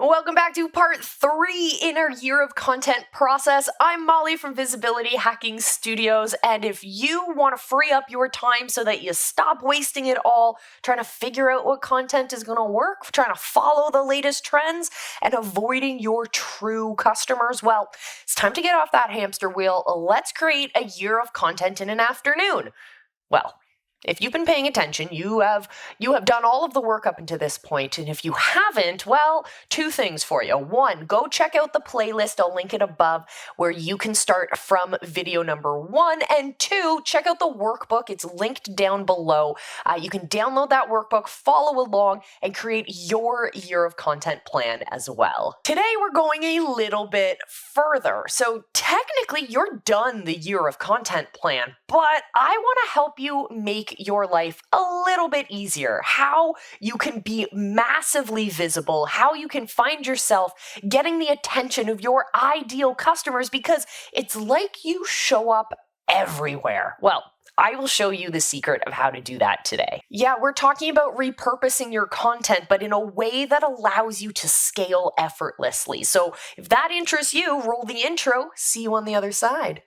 Welcome back to part 3 in our year of content process. I'm Molly from Visibility Hacking Studios, and if you want to free up your time so that you stop wasting it all trying to figure out what content is going to work, trying to follow the latest trends, and avoiding your true customers, well, it's time to get off that hamster wheel. Let's create a year of content in an afternoon. Well, if you've been paying attention, you have done all of the work up until this point, and if you haven't, well, 2 things for you. 1, go check out the playlist, I'll link it above, where you can start from video number 1, and 2, check out the workbook, it's linked down below. You can download that workbook, follow along, and create your year of content plan as well. Today, we're going a little bit further. So technically, you're done the year of content plan, but I want to help you make your life a little bit easier, how you can be massively visible, how you can find yourself getting the attention of your ideal customers, because it's like you show up everywhere. Well, I will show you the secret of how to do that today. Yeah, we're talking about repurposing your content, but in a way that allows you to scale effortlessly. So if that interests you, roll the intro, see you on the other side.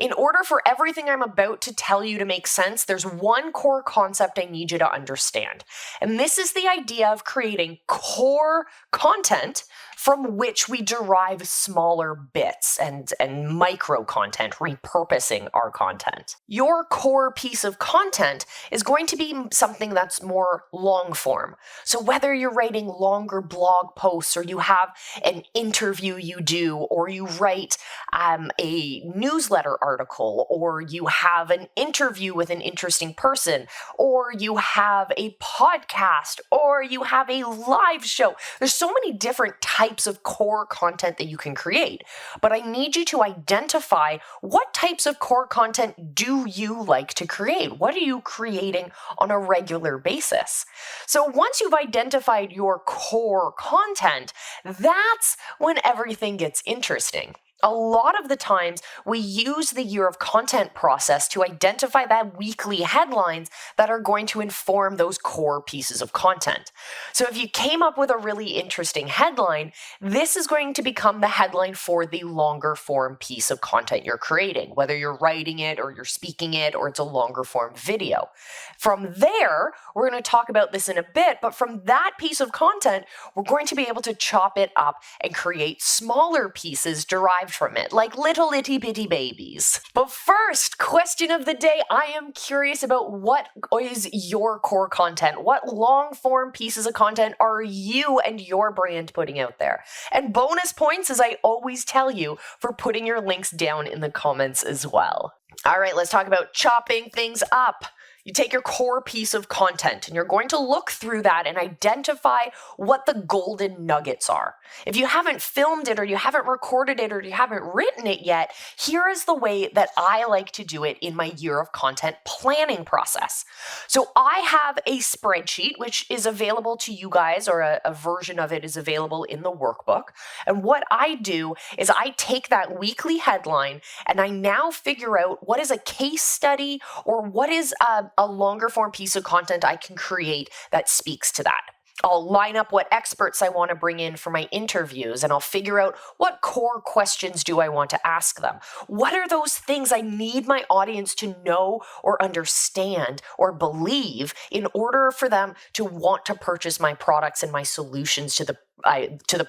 In order for everything I'm about to tell you to make sense, there's one core concept I need you to understand. And this is the idea of creating core content from which we derive smaller bits and micro content, repurposing our content. Your core piece of content is going to be something that's more long form. So whether you're writing longer blog posts, or you have an interview you do, or you write a newsletter article, or you have an interview with an interesting person, or you have a podcast, or you have a live show. There's so many different types of core content that you can create, but I need you to identify what types of core content do you like to create? What are you creating on a regular basis? So once you've identified your core content, that's when everything gets interesting. A lot of the times, we use the year of content process to identify that weekly headlines that are going to inform those core pieces of content. So if you came up with a really interesting headline, this is going to become the headline for the longer form piece of content you're creating, whether you're writing it or you're speaking it or it's a longer form video. From there, we're going to talk about this in a bit, but from that piece of content, we're going to be able to chop it up and create smaller pieces derived from it, like little itty bitty babies. But first, question of the day, I am curious about what is your core content? What long form pieces of content are you and your brand putting out there? And bonus points, as I always tell you, for putting your links down in the comments as well. All right, let's talk about chopping things up. You take your core piece of content and you're going to look through that and identify what the golden nuggets are. If you haven't filmed it, or you haven't recorded it, or you haven't written it yet, here is the way that I like to do it in my year of content planning process. So I have a spreadsheet which is available to you guys, or a version of it is available in the workbook. And what I do is I take that weekly headline and I now figure out what is a case study, or what is a longer form piece of content I can create that speaks to that. I'll line up what experts I want to bring in for my interviews, and I'll figure out what core questions do I want to ask them. What are those things I need my audience to know or understand or believe in order for them to want to purchase my products and my solutions to the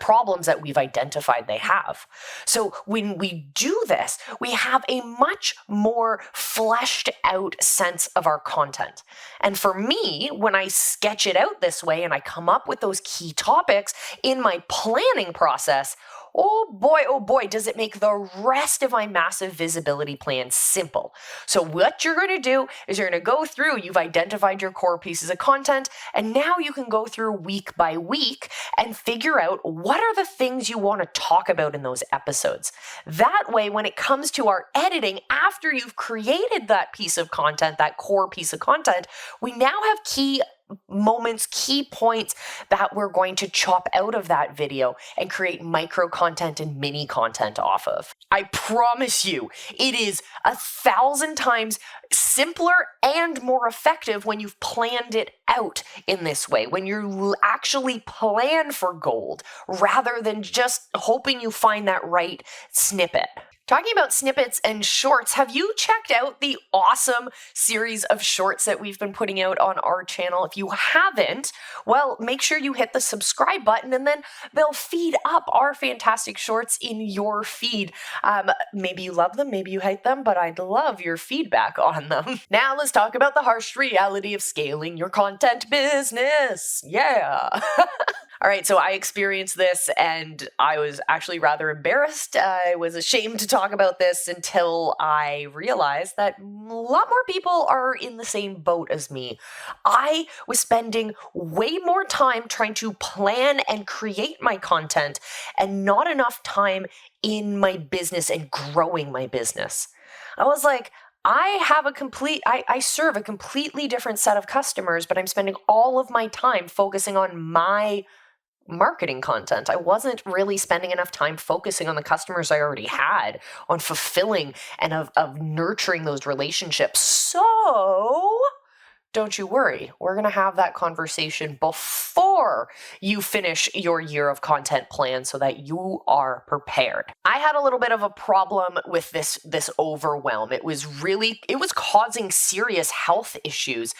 problems that we've identified they have. So when we do this, we have a much more fleshed out sense of our content. And for me, when I sketch it out this way and I come up with those key topics in my planning process, oh boy, does it make the rest of my massive visibility plan simple. So what you're going to do is you're going to go through, you've identified your core pieces of content, and now you can go through week by week and figure out what are the things you want to talk about in those episodes. That way, when it comes to our editing, after you've created that piece of content, that core piece of content, we now have key moments, key points that we're going to chop out of that video and create micro content and mini content off of. I promise you, it is 1,000 times simpler and more effective when you've planned it out in this way, when you actually plan for gold rather than just hoping you find that right snippet. Talking about snippets and shorts, have you checked out the awesome series of shorts that we've been putting out on our channel? If you haven't, well, make sure you hit the subscribe button and then they'll feed up our fantastic shorts in your feed. Maybe you love them, maybe you hate them, but I'd love your feedback on them. Now let's talk about the harsh reality of scaling your content business. Yeah. All right, so I experienced this and I was actually rather embarrassed. I was ashamed to talk about this until I realized that a lot more people are in the same boat as me. I was spending way more time trying to plan and create my content and not enough time in my business and growing my business. I was like, I serve a completely different set of customers, but I'm spending all of my time focusing on my marketing content. I wasn't really spending enough time focusing on the customers I already had, on fulfilling and of nurturing those relationships. So don't you worry. We're going to have that conversation before you finish your year of content plan so that you are prepared. I had a little bit of a problem with this overwhelm. It was causing serious health issues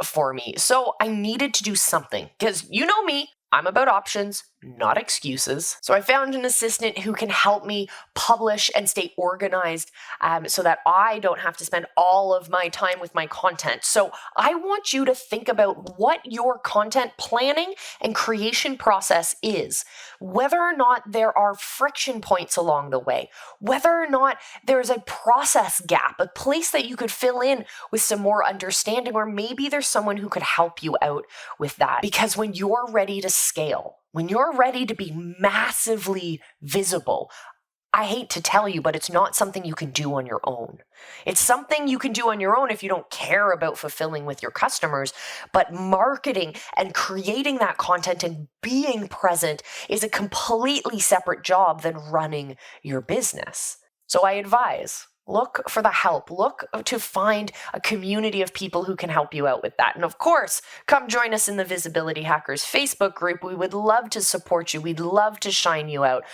for me. So I needed to do something because you know me, I'm about options, not excuses. So I found an assistant who can help me publish and stay organized so that I don't have to spend all of my time with my content. So I want you to think about what your content planning and creation process is, whether or not there are friction points along the way, whether or not there's a process gap, a place that you could fill in with some more understanding, or maybe there's someone who could help you out with that. Because when you're ready to scale, when you're ready to be massively visible, I hate to tell you, but it's not something you can do on your own. It's something you can do on your own if you don't care about fulfilling with your customers, but marketing and creating that content and being present is a completely separate job than running your business. So I advise, look for the help. Look to find a community of people who can help you out with that. And of course, come join us in the Visibility Hackers Facebook group. We would love to support you. We'd love to shine you out.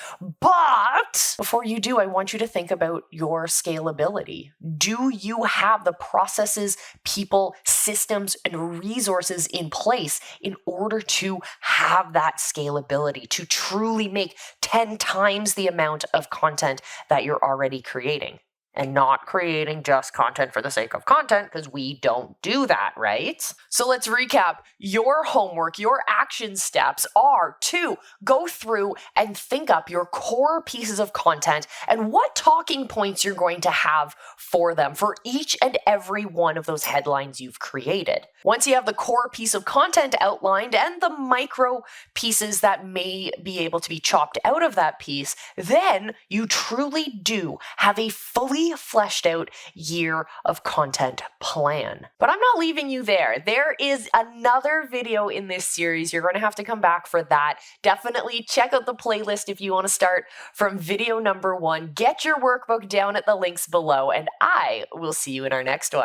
But before you do, I want you to think about your scalability. Do you have the processes, people, systems, and resources in place in order to have that scalability, to truly make 10 times the amount of content that you're already creating? And not creating just content for the sake of content, because we don't do that, right? So let's recap. Your homework, your action steps are to go through and think up your core pieces of content and what talking points you're going to have for them, for each and every one of those headlines you've created. Once you have the core piece of content outlined and the micro pieces that may be able to be chopped out of that piece, then you truly do have a fully fleshed out year of content plan. But I'm not leaving you there. There is another video in this series. You're going to have to come back for that. Definitely check out the playlist if you want to start from video number 1. Get your workbook down at the links below, and I will see you in our next one.